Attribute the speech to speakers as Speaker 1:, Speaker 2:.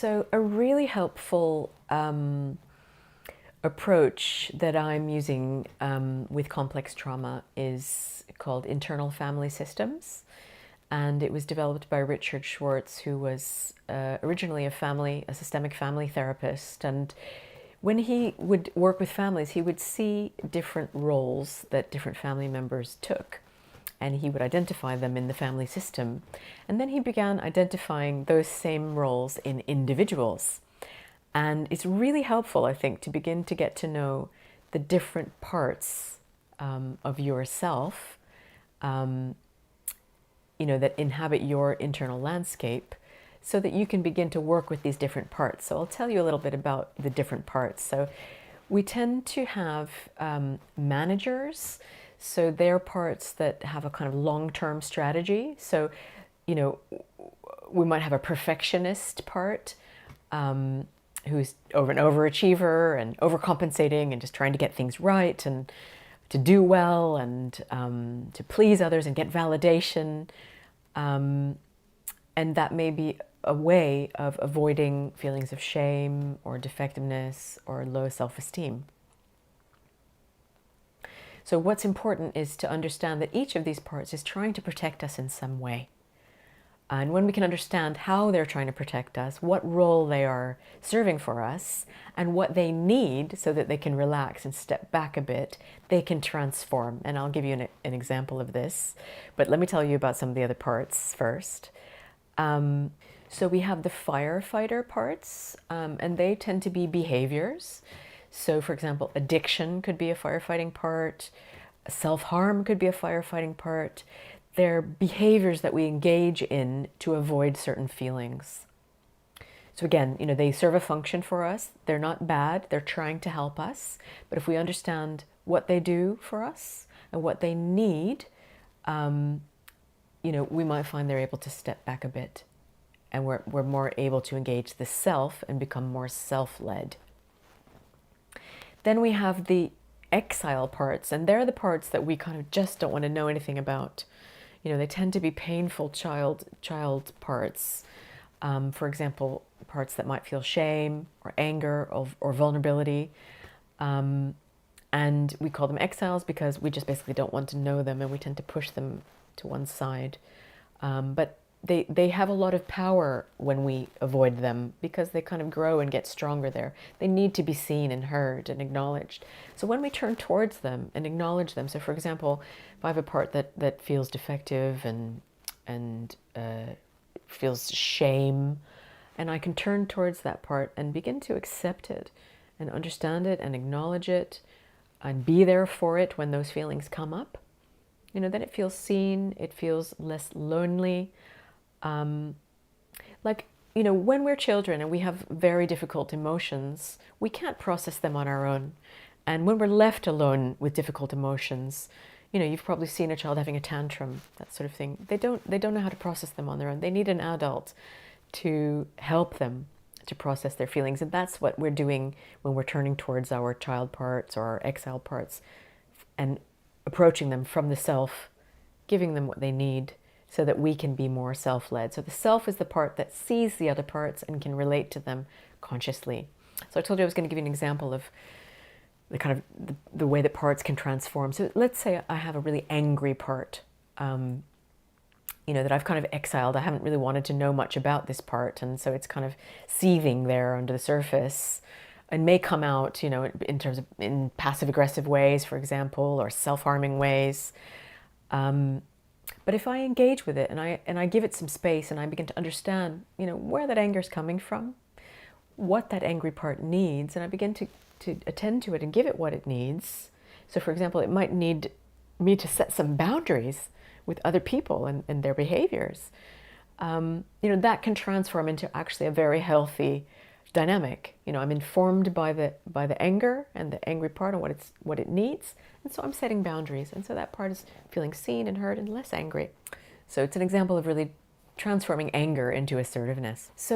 Speaker 1: So a really helpful approach that I'm using with complex trauma is called internal family systems. And it was developed by Richard Schwartz, who was originally a systemic family therapist. And when he would work with families, he would see different roles that different family members took. And he would identify them in the family system. And then he began identifying those same roles in individuals. And it's really helpful, I think, to begin to get to know the different parts of yourself, that inhabit your internal landscape, so that you can begin to work with these different parts. So I'll tell you a little bit about the different parts. So we tend to have managers. So they're parts that have a kind of long-term strategy. So, we might have a perfectionist part who's an overachiever and overcompensating and just trying to get things right and to do well and to please others and get validation. And that may be a way of avoiding feelings of shame or defectiveness or low self-esteem. So what's important is to understand that each of these parts is trying to protect us in some way. And when we can understand how they're trying to protect us, what role they are serving for us, and what they need so that they can relax and step back a bit, they can transform. And I'll give you an example of this. But let me tell you about some of the other parts first. So we have the firefighter parts, and they tend to be behaviors. So, for example, addiction could be a firefighting part. Self-harm could be a firefighting part. They're behaviors that we engage in to avoid certain feelings. So again, they serve a function for us. They're not bad. They're trying to help us. But if we understand what they do for us and what they need, we might find they're able to step back a bit. And we're more able to engage the self and become more self-led. Then we have the exile parts, and they're the parts that we kind of just don't want to know anything about. They tend to be painful child parts. For example, parts that might feel shame or anger or vulnerability. And we call them exiles because we just basically don't want to know them, and we tend to push them to one side. But they have a lot of power when we avoid them because they kind of grow and get stronger there. They need to be seen and heard and acknowledged. So when we turn towards them and acknowledge them, so for example, if I have a part that feels defective and feels shame, and I can turn towards that part and begin to accept it and understand it and acknowledge it and be there for it when those feelings come up, then it feels seen, it feels less lonely. When we're children and we have very difficult emotions, we can't process them on our own. And when we're left alone with difficult emotions, you've probably seen a child having a tantrum, that sort of thing. They don't know how to process them on their own. They need an adult to help them to process their feelings. And that's what we're doing when we're turning towards our child parts or our exile parts and approaching them from the self, giving them what they need, so that we can be more self-led. So the self is the part that sees the other parts and can relate to them consciously. So I told you I was going to give you an example of the kind of the way that parts can transform. So let's say I have a really angry part, that I've kind of exiled. I haven't really wanted to know much about this part, and so it's kind of seething there under the surface and may come out, in passive-aggressive ways, for example, or self-harming ways. But if I engage with it and I give it some space and I begin to understand, where that anger is coming from, what that angry part needs, and I begin to attend to it and give it what it needs. So for example, it might need me to set some boundaries with other people and their behaviors. That can transform into actually a very healthy dynamic. I'm informed by the anger and the angry part and what it needs, and so I'm setting boundaries, and so that part is feeling seen and heard and less angry. So it's an example of really transforming anger into assertiveness. So